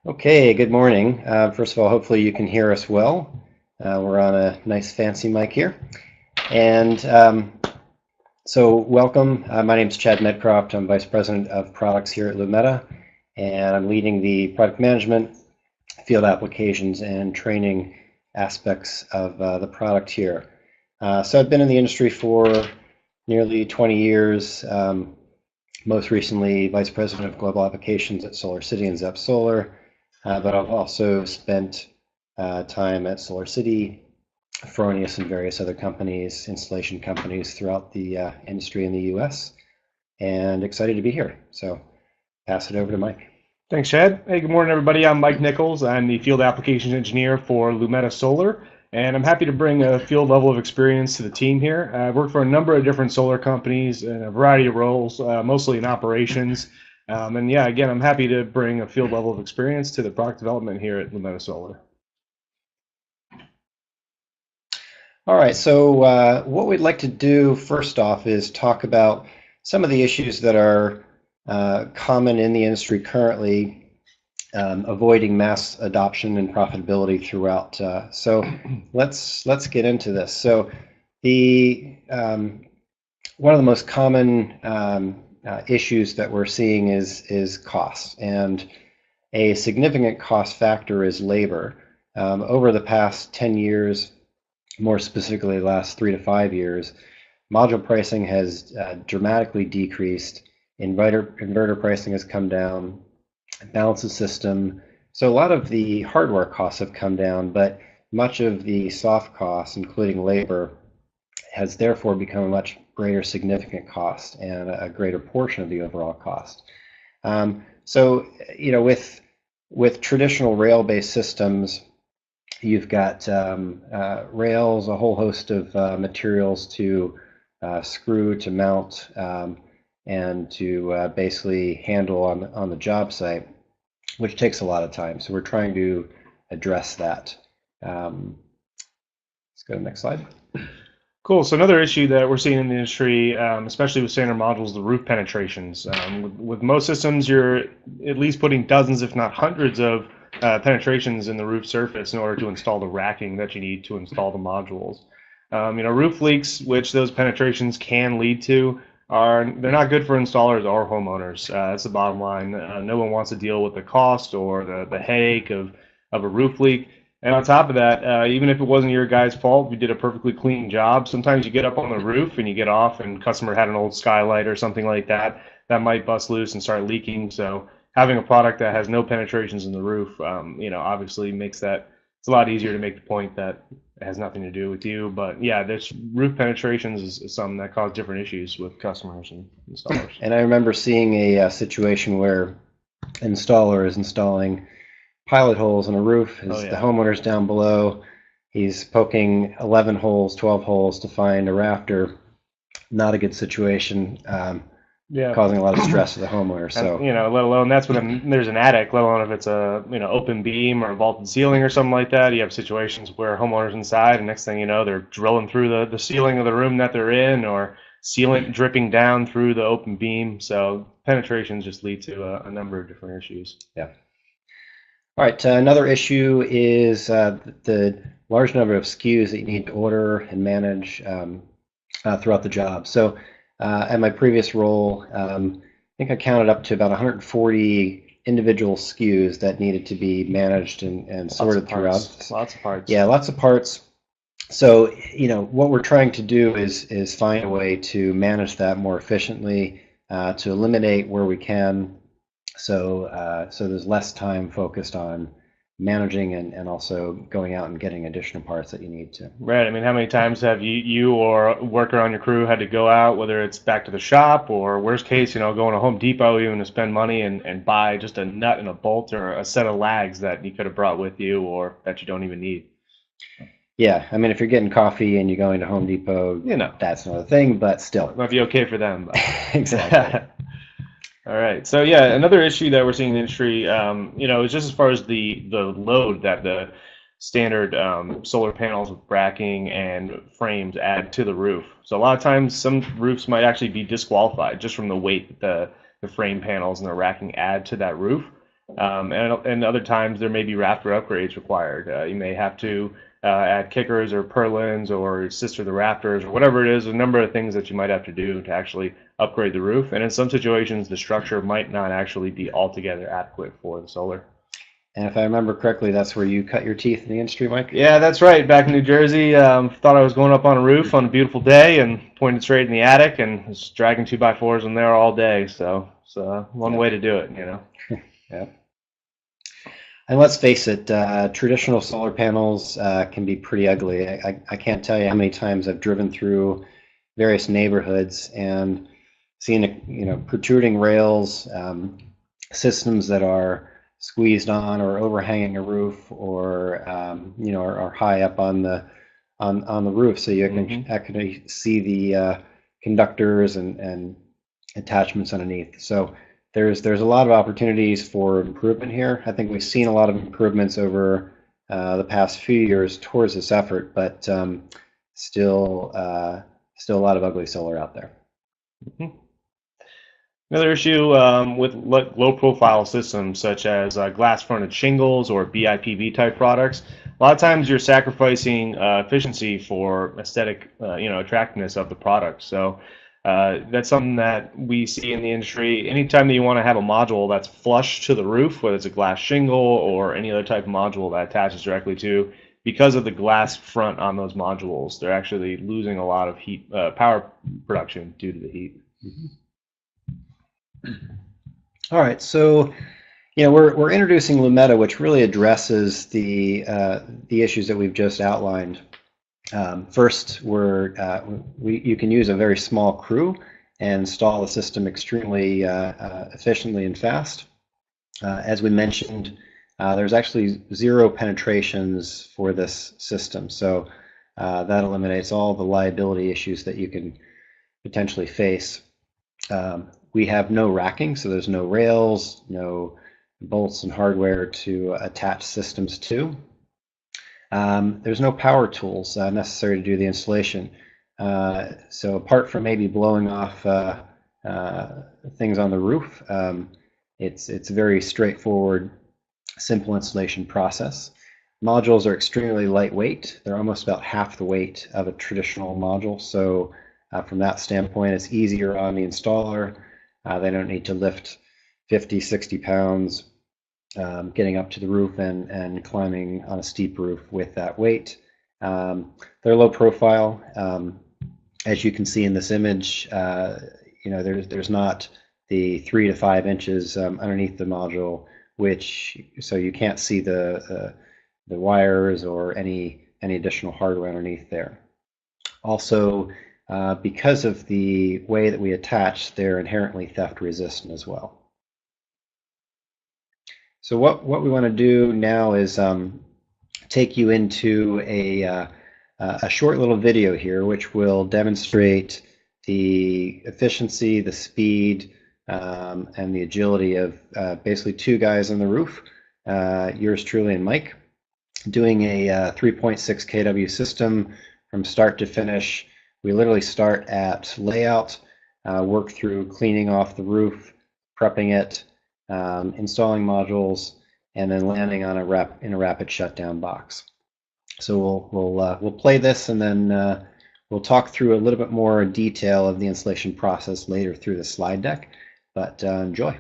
Okay, good morning. First of all, hopefully you can hear us well. We're on a nice fancy mic here. And so welcome. My name is Chad Medcroft. I'm Vice President of Products here at Lumeta, and I'm leading the product management, field applications, and training aspects of the product here. So I've been in the industry for nearly 20 years, most recently Vice President of Global Applications at SolarCity and Zep Solar. But I've also spent time at SolarCity, Fronius, and various other companies, installation companies throughout the industry in the US, and excited to be here. So pass it over to Mike. Thanks, Chad. Hey, good morning, everybody. I'm Mike Nichols. I'm the Field Applications Engineer for Lumeta Solar, and I'm happy to bring a field level of experience to the team here. I've worked for a number of different solar companies in a variety of roles, mostly in operations. And yeah, again, I'm happy to bring a field level of experience to the product development here at Lumeta Solar. All right, so what we'd like to do first off is talk about some of the issues that are common in the industry currently, avoiding mass adoption and profitability throughout. So let's get into this. So the one of the most common issues that we're seeing is cost, and a significant cost factor is labor. Over the past 10 years, more specifically the last 3 to 5 years, module pricing has dramatically decreased. Inverter pricing has come down, balance of system. So a lot of the hardware costs have come down, but much of the soft costs, including labor, has therefore become a much greater significant cost and a greater portion of the overall cost. So, you know, with traditional rail-based systems, you've got rails, a whole host of materials to screw, to mount, and to basically handle on the job site, which takes a lot of time. So we're trying to address that. Let's go to the next slide. Cool. So another issue that we're seeing in the industry, especially with standard modules, the roof penetrations. With most systems, you're at least putting dozens, if not hundreds, of penetrations in the roof surface in order to install the racking that you need to install the modules. Roof leaks, which those penetrations can lead to, they're not good for installers or homeowners. That's the bottom line. No one wants to deal with the cost or the headache of a roof leak. And on top of that, even if it wasn't your guy's fault, you did a perfectly clean job. Sometimes you get up on the roof and you get off, and customer had an old skylight or something like that. That might bust loose and start leaking. So having a product that has no penetrations in the roof, obviously makes that, it's a lot easier to make the point that it has nothing to do with you. But yeah, this roof penetrations is something that cause different issues with customers and installers. And I remember seeing a situation where an installer is installing pilot holes in a roof. The homeowner's down below. He's poking 11 holes, 12 holes to find a rafter. Not a good situation. Causing a lot of stress to the homeowner. So let alone that's when there's an attic, let alone if it's a open beam or a vaulted ceiling or something like that. You have situations where homeowners inside, and next thing you know, they're drilling through the ceiling of the room that they're in, or sealant dripping down through the open beam. So penetrations just lead to a number of different issues. Yeah. All right. Another issue is the large number of SKUs that you need to order and manage throughout the job. So at my previous role, I think I counted up to about 140 individual SKUs that needed to be managed and sorted throughout. Lots of parts. Yeah, lots of parts. So, what we're trying to do is find a way to manage that more efficiently, to eliminate where we can. So there's less time focused on managing and also going out and getting additional parts that you need to. Right. I mean, how many times have you or a worker on your crew had to go out, whether it's back to the shop or worst case, going to Home Depot even to spend money and buy just a nut and a bolt or a set of lags that you could have brought with you or that you don't even need? Yeah, I mean, if you're getting coffee and you're going to Home Depot, that's another thing, but still. It might be okay for them. But. Exactly. All right. So yeah, another issue that we're seeing in the industry, is just as far as the load that the standard solar panels with bracking and frames add to the roof. So a lot of times, some roofs might actually be disqualified just from the weight that the frame panels and the racking add to that roof. And other times there may be rafter upgrades required. You may have to add kickers or purlins or assist with the rafters or whatever it is, a number of things that you might have to do to actually upgrade the roof. And in some situations, the structure might not actually be altogether adequate for the solar. And if I remember correctly, that's where you cut your teeth in the industry, Mike? Yeah, that's right. Back in New Jersey, thought I was going up on a roof on a beautiful day and pointed straight in the attic and was dragging 2x4s in there all day. So it's one way to do it, you know. Yeah. And let's face it, traditional solar panels can be pretty ugly. I can't tell you how many times I've driven through various neighborhoods and seen protruding rails, systems that are squeezed on or overhanging a roof, or are high up on the roof, so you can actually see the conductors and attachments underneath. So there's a lot of opportunities for improvement here. I think we've seen a lot of improvements over the past few years towards this effort, but still a lot of ugly solar out there. Another issue with low-profile systems such as glass-fronted shingles or BIPV type products. A lot of times you're sacrificing efficiency for aesthetic, attractiveness of the product. So that's something that we see in the industry. Anytime that you want to have a module that's flush to the roof, whether it's a glass shingle or any other type of module that attaches directly to, because of the glass front on those modules, they're actually losing a lot of heat, power production due to the heat. All right, so we're introducing Lumeta, which really addresses the issues that we've just outlined. First, you can use a very small crew and install the system extremely efficiently and fast. As we mentioned, there's actually 0 penetrations for this system, so that eliminates all the liability issues that you can potentially face. We have no racking, so there's no rails, no bolts and hardware to attach systems to. There's no power tools necessary to do the installation. So apart from maybe blowing off things on the roof, it's a very straightforward, simple installation process. Modules are extremely lightweight. They're almost about half the weight of a traditional module. So from that standpoint, it's easier on the installer. They don't need to lift 50, 60 pounds getting up to the roof and climbing on a steep roof with that weight. They're low profile. As you can see in this image, there's not the 3 to 5 inches underneath the module, so you can't see the wires or any additional hardware underneath there. Also, because of the way that we attach, they're inherently theft resistant as well. So what we want to do now is take you into a short little video here, which will demonstrate the efficiency, the speed, and the agility of basically 2 guys on the roof, yours truly and Mike, doing a 3.6 kW system from start to finish. We literally start at layout, work through cleaning off the roof, prepping it, installing modules, and then landing on in a rapid shutdown box. So we'll play this, and then we'll talk through a little bit more detail of the installation process later through the slide deck. But enjoy.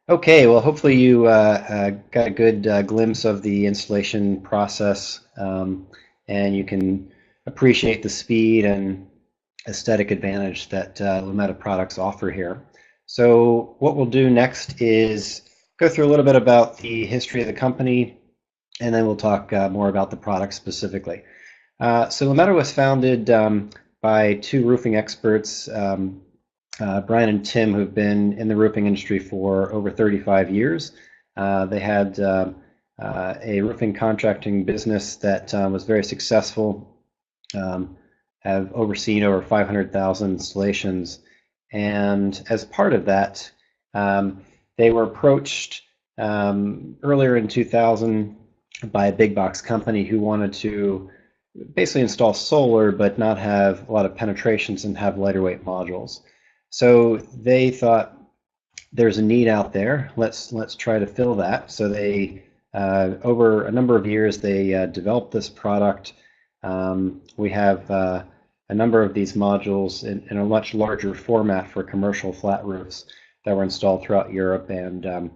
Okay, well, hopefully you got a good glimpse of the installation process, and you can appreciate the speed and aesthetic advantage that Lumeta products offer here. So what we'll do next is go through a little bit about the history of the company, and then we'll talk more about the product specifically. So Lumeta was founded by two roofing experts, Brian and Tim, who've been in the roofing industry for over 35 years. They had a roofing contracting business that was very successful, have overseen over 500,000 installations. And as part of that, they were approached earlier in 2000 by a big box company who wanted to basically install solar but not have a lot of penetrations and have lighter weight modules. So they thought there's a need out there. Let's try to fill that. So they over a number of years they developed this product. We have a number of these modules in a much larger format for commercial flat roofs that were installed throughout Europe and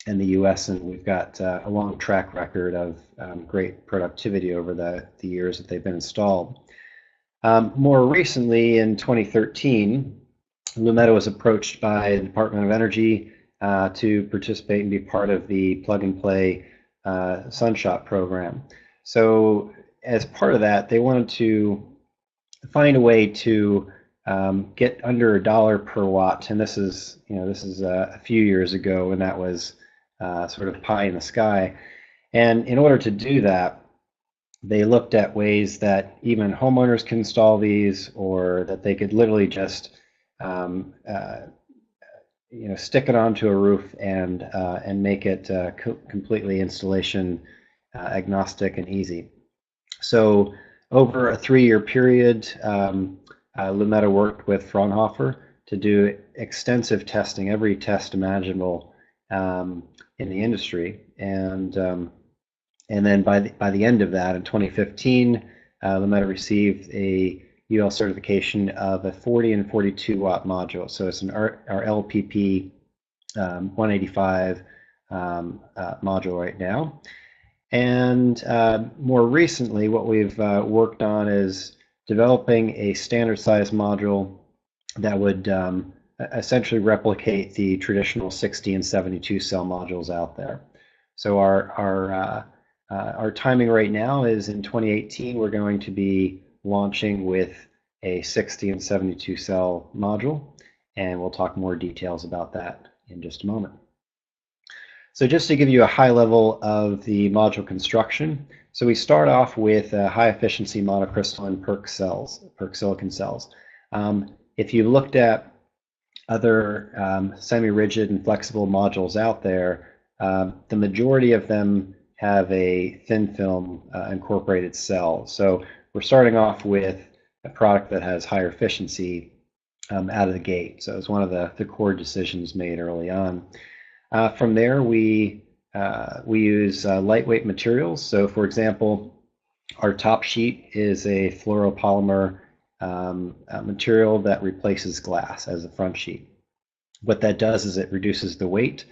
the U.S. And we've got a long track record of great productivity over the years that they've been installed. More recently, in 2013. Lumeta was approached by the Department of Energy to participate and be part of the plug-and-play Sunshot program. So as part of that, they wanted to find a way to get under $1 per watt, and this is a few years ago when that was sort of pie in the sky. And in order to do that, they looked at ways that even homeowners can install these, or that they could literally just stick it onto a roof and make it completely installation agnostic and easy. So over a 3-year period, Lumeta worked with Fraunhofer to do extensive testing, every test imaginable in the industry, and then by the end of that, in 2015, Lumeta received a UL certification of a 40 and 42 watt module. So it's our LPP 185 module right now. And more recently, what we've worked on is developing a standard size module that would essentially replicate the traditional 60 and 72 cell modules out there. So our timing right now is in 2018, we're going to be launching with a 60 and 72 cell module, and we'll talk more details about that in just a moment. So just to give you a high level of the module construction, so we start off with high efficiency monocrystalline PERC silicon cells. If you looked at other semi-rigid and flexible modules out there, the majority of them have a thin film incorporated cell. So we're starting off with a product that has higher efficiency out of the gate. So it's one of the core decisions made early on. From there, we use lightweight materials. So for example, our top sheet is a fluoropolymer material that replaces glass as a front sheet. What that does is it reduces the weight.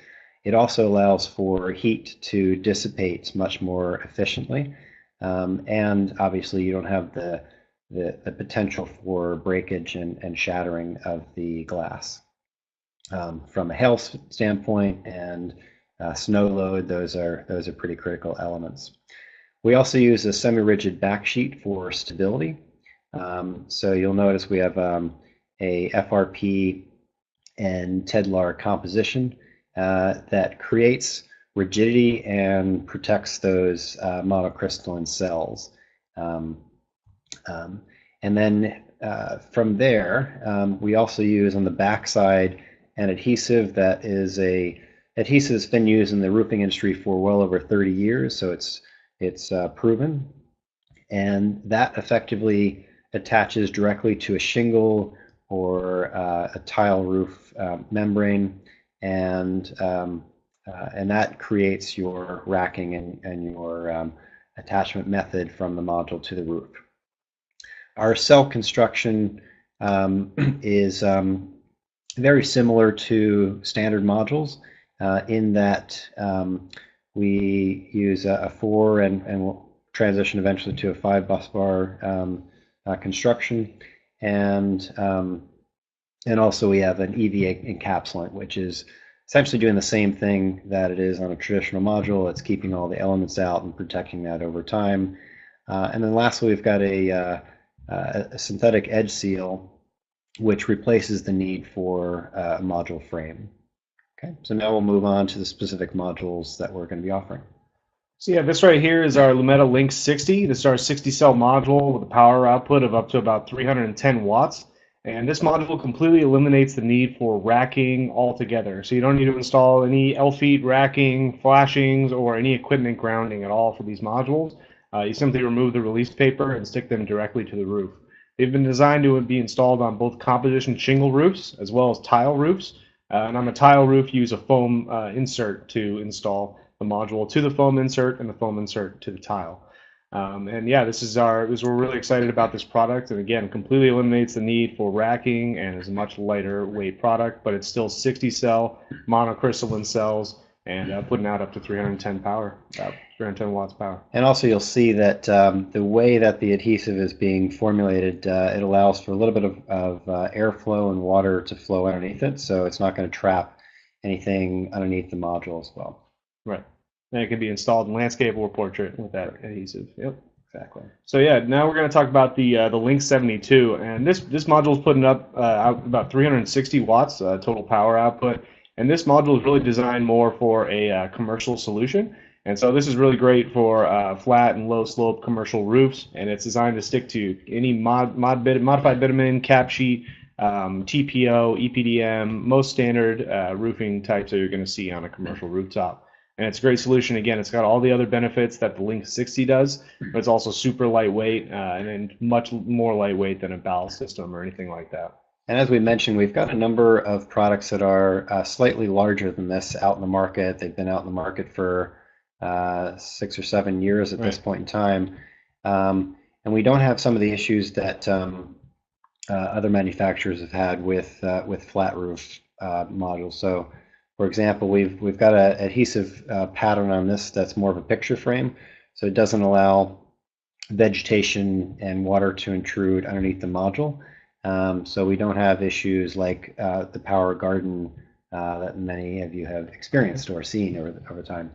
It also allows for heat to dissipate much more efficiently. And obviously you don't have the potential for breakage and shattering of the glass. From a health standpoint and snow load, those are pretty critical elements. We also use a semi-rigid backsheet for stability. So you'll notice we have a FRP and Tedlar composition that creates rigidity and protects those monocrystalline cells. And then from there, we also use on the backside an adhesive that is adhesive that's been used in the roofing industry for well over 30 years, so it's proven, and that effectively attaches directly to a shingle or a tile roof membrane, and that creates your racking and your attachment method from the module to the roof. Our cell construction is very similar to standard modules in that we use a 4 and we'll transition eventually to a 5 bus bar construction, and also we have an EVA encapsulant, which is essentially doing the same thing that it is on a traditional module. It's keeping all the elements out and protecting that over time. And then lastly, we've got a synthetic edge seal, which replaces the need for a module frame. Okay, so now we'll move on to the specific modules that we're going to be offering. So yeah, this right here is our Lumeta Lynx 60. This is our 60-cell module with a power output of up to about 310 watts. And this module completely eliminates the need for racking altogether. So you don't need to install any L-feet racking, flashings, or any equipment grounding at all for these modules. You simply remove the release paper and stick them directly to the roof. They've been designed to be installed on both composition shingle roofs as well as tile roofs. And on a tile roof, use a foam insert to install the module to the foam insert and the foam insert to the tile. And yeah, we're really excited about this product. And again, completely eliminates the need for racking and is a much lighter weight product, but it's still 60 cell monocrystalline cells and putting out up to 310 power, about 310 watts power. And also you'll see that the way that the adhesive is being formulated, it allows for a little bit of airflow and water to flow underneath it, so it's not going to trap anything underneath the module as well. Right. And it can be installed in landscape or portrait with that adhesive. Yep. Exactly. So yeah, now we're going to talk about the Lynx 72, and this module is putting up out about 360 watts total power output. And this module is really designed more for a commercial solution. And so this is really great for flat and low slope commercial roofs. And it's designed to stick to any modified bitumen, cap sheet, TPO, EPDM, most standard roofing types that you're going to see on a commercial rooftop. And it's a great solution. Again, it's got all the other benefits that the Lynx 60 does, but it's also super lightweight and then much more lightweight than a ballast system or anything like that. And as we mentioned, we've got a number of products that are slightly larger than this out in the market. They've been out in the market for 6 or 7 years at this point in time. And we don't have some of the issues that other manufacturers have had with flat roof modules. So, for example, we've got an adhesive pattern on this that's more of a picture frame, so it doesn't allow vegetation and water to intrude underneath the module. So we don't have issues like the power garden that many of you have experienced or seen over time.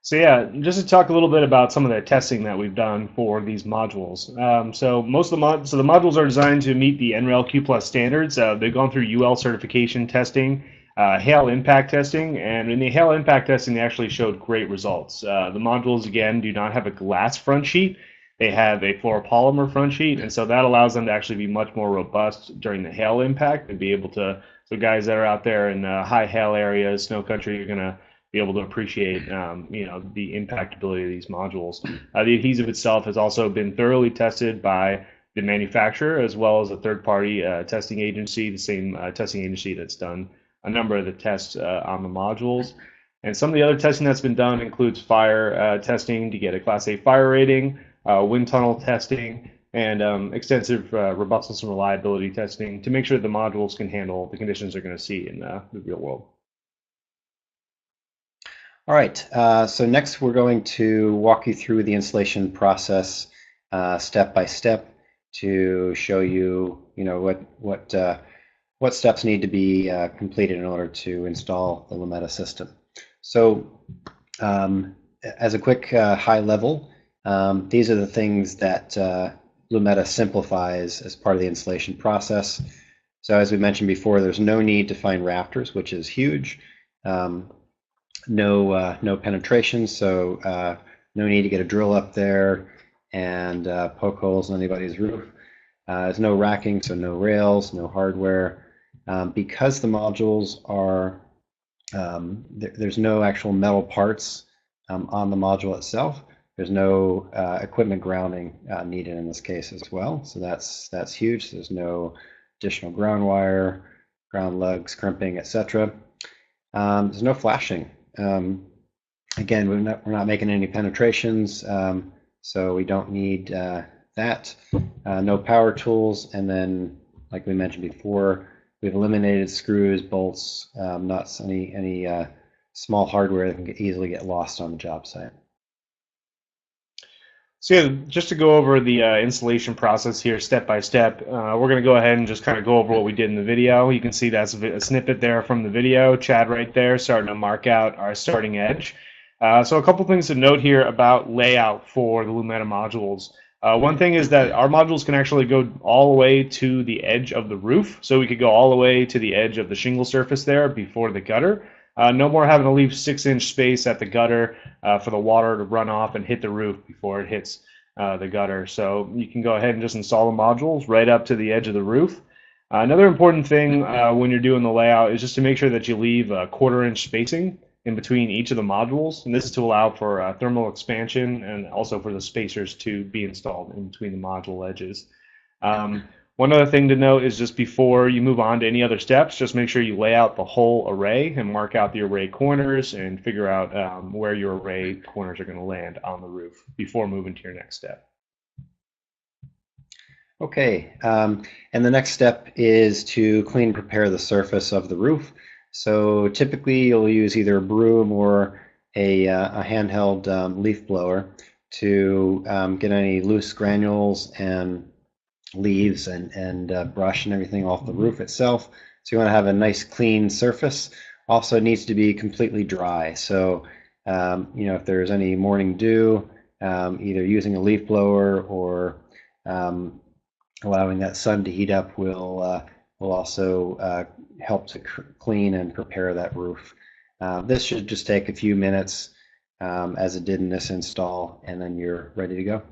So yeah, just to talk a little bit about some of the testing that we've done for these modules. So the modules are designed to meet the NREL Q plus standards. They've gone through UL certification testing, hail impact testing, and in the hail impact testing, they actually showed great results. The modules, again, do not have a glass front sheet. They have a fluoropolymer front sheet, and so that allows them to actually be much more robust during the hail impact and be able to, so guys that are out there in high hail areas, snow country, you're going to be able to appreciate the impactability of these modules. The adhesive itself has also been thoroughly tested by the manufacturer as well as a third-party testing agency, the same testing agency that's done a number of the tests on the modules. And some of the other testing that's been done includes fire testing to get a Class A fire rating, wind tunnel testing, and extensive robustness and reliability testing to make sure the modules can handle the conditions they're going to see in the real world. All right, so next we're going to walk you through the installation process step by step to show you, what steps need to be completed in order to install the Lumeta system. So as a quick high level, these are the things that Lumeta simplifies as part of the installation process. So as we mentioned before, there's no need to find rafters, which is huge. No penetration, so no need to get a drill up there and poke holes in anybody's roof. There's no racking, so no rails, no hardware. Because the modules are, there's no actual metal parts on the module itself. There's no equipment grounding needed in this case as well, so that's huge. There's no additional ground wire, ground lugs, crimping, etc. There's no flashing. Again, we're not making any penetrations, so we don't need that. No power tools, and then, like we mentioned before, We've eliminated screws, bolts, nuts, any small hardware that can easily get lost on the job site. So yeah, just to go over the installation process here step by step, we're going to go ahead and just kind of go over what we did in the video. You can see that's a snippet there from the video. Chad right there starting to mark out our starting edge. So a couple things to note here about layout for the Lumeta modules. One thing is that our modules can actually go all the way to the edge of the roof. So we could go all the way to the edge of the shingle surface there before the gutter. No more having to leave 6-inch space at the gutter for the water to run off and hit the roof before it hits the gutter. So you can go ahead and just install the modules right up to the edge of the roof. Another important thing when you're doing the layout is just to make sure that you leave a 1/4-inch spacing in between each of the modules, and this is to allow for thermal expansion and also for the spacers to be installed in between the module edges. One other thing to note is just before you move on to any other steps, just make sure you lay out the whole array and mark out the array corners and figure out where your array corners are going to land on the roof before moving to your next step. Okay, and the next step is to clean and prepare the surface of the roof. So typically you'll use either a broom or a handheld leaf blower to get any loose granules and leaves and brush and everything off the roof itself. So you want to have a nice clean surface. Also, it needs to be completely dry. So if there's any morning dew, either using a leaf blower or allowing that sun to heat up will also help to clean and prepare that roof. This should just take a few minutes as it did in this install, and then you're ready to go.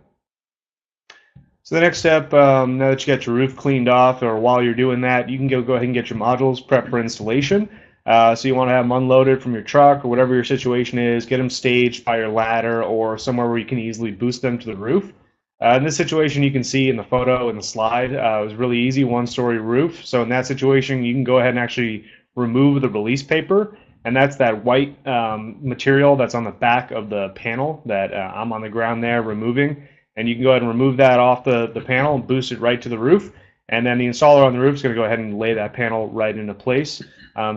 So the next step, now that you got your roof cleaned off, or while you're doing that, you can go ahead and get your modules prepped for installation. So you want to have them unloaded from your truck or whatever your situation is, get them staged by your ladder or somewhere where you can easily boost them to the roof. In this situation, you can see in the photo in the slide, it was really easy, 1-story roof. So in that situation, you can go ahead and actually remove the release paper, and that's that white material that's on the back of the panel that I'm on the ground there removing. And you can go ahead and remove that off the panel and boost it right to the roof. And then the installer on the roof is going to go ahead and lay that panel right into place.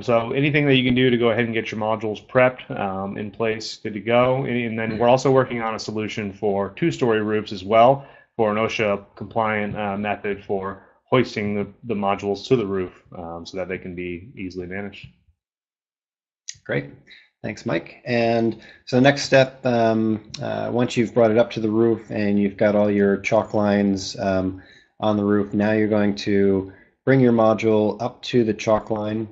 So anything that you can do to go ahead and get your modules prepped in place, good to go. And then we're also working on a solution for 2-story roofs as well for an OSHA compliant method for hoisting the modules to the roof so that they can be easily managed. Great. Thanks, Mike. And so the next step, once you've brought it up to the roof and you've got all your chalk lines on the roof, now you're going to bring your module up to the chalk line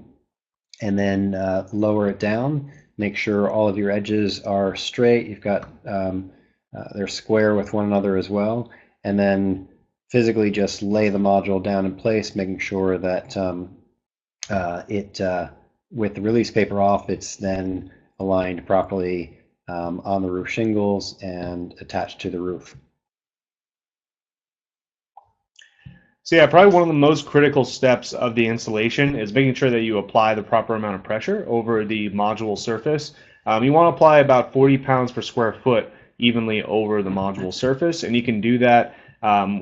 and then lower it down. Make sure all of your edges are straight. You've got they're square with one another as well. And then physically just lay the module down in place, making sure that with the release paper off, it's then aligned properly on the roof shingles and attached to the roof. So yeah, probably one of the most critical steps of the installation is making sure that you apply the proper amount of pressure over the module surface. You want to apply about 40 pounds per square foot evenly over the module surface, and you can do that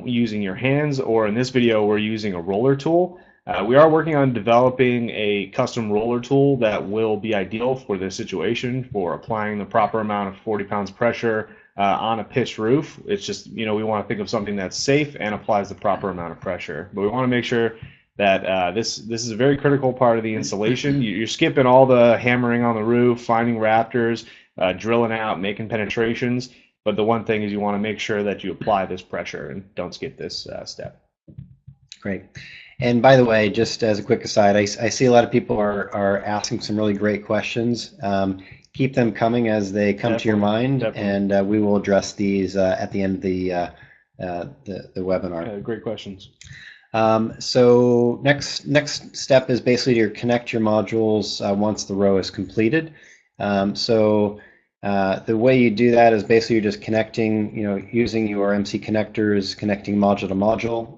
using your hands, or in this video we're using a roller tool. We are working on developing a custom roller tool that will be ideal for this situation, for applying the proper amount of 40 pounds pressure on a pitched roof. It's just, we want to think of something that's safe and applies the proper amount of pressure. But we want to make sure that this is a very critical part of the installation. You're skipping all the hammering on the roof, finding rafters, drilling out, making penetrations. But the one thing is you want to make sure that you apply this pressure and don't skip this step. Great. And by the way, just as a quick aside, I see a lot of people are asking some really great questions. Keep them coming as they come to your mind, and we will address these at the end of the webinar. Great questions. So next step is basically to connect your modules once the row is completed. The way you do that is basically you're just connecting, using your MC connectors, connecting module to module.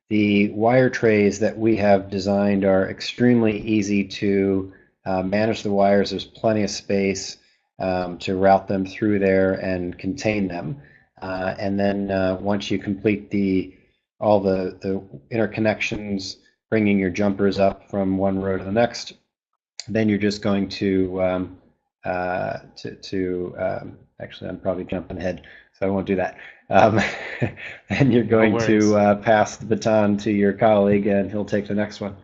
The wire trays that we have designed are extremely easy to manage the wires. There's plenty of space to route them through there and contain them. And then once you complete all the interconnections bringing your jumpers up from one row to the next. Then you're just going to actually, I'm probably jumping ahead, so I won't do that. Then you're going to pass the baton to your colleague, and he'll take the next one.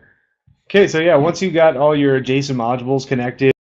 Okay, so yeah, once you got all your adjacent modules connected,